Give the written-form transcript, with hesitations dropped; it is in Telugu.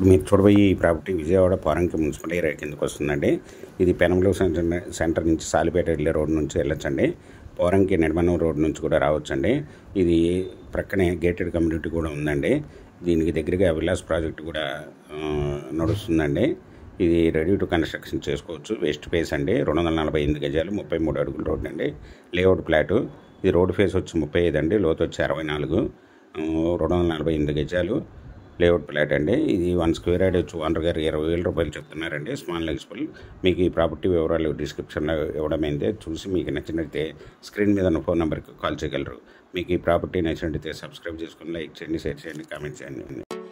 ఇప్పుడు మీరు చూడబోయే ఈ property Vijayawada Poranki municipal area కిందకు వస్తుందండి. ఇది పెనంలూరు సెంటర్ నుంచి సాలిపేట వెళ్ళే రోడ్ నుంచి వెళ్ళొచ్చండి. పోరంకి నెడమనూరు రోడ్ నుంచి కూడా రావచ్చండి. ఇది ప్రక్కనే గేటెడ్ కమ్యూనిటీ కూడా ఉందండి. దీనికి దగ్గరగా విలాస్ ప్రాజెక్ట్ కూడా నడుస్తుందండి. ఇది రెడీ టు కన్స్ట్రక్షన్ చేసుకోవచ్చు. వెస్ట్ ఫేస్ అండి, 248 గజాలు, 33 అడుగుల రోడ్ అండి. Layout plot. ఇది రోడ్ ఫేస్ వచ్చి 35 అండి, లోతు వచ్చి 64, 248 గజాలు లేఅవుట్ ప్లాట్ అండి. ఇది 1 స్క్వేర్ యార్డ్ వచ్చి ఓనర్ గారు 20,000 రూపాయలు చెప్తున్నారండి. స్మాల్ నెగిజిబుల్. మీకు ఈ ప్రాపర్టీ వివరాలు డిస్క్రిప్షన్లో ఇవ్వడమైందే. చూసి మీకు నచ్చినట్లయితే స్క్రీన్ మీద ఉన్న ఫోన్ నెంబర్కి కాల్ చేయగలరు. మీకు ఈ ప్రాపర్టీ నచ్చినట్లయితే సబ్స్క్రైబ్ చేసుకుని లైక్ చేయండి, షేర్ చేయండి, కామెంట్ చేయండి.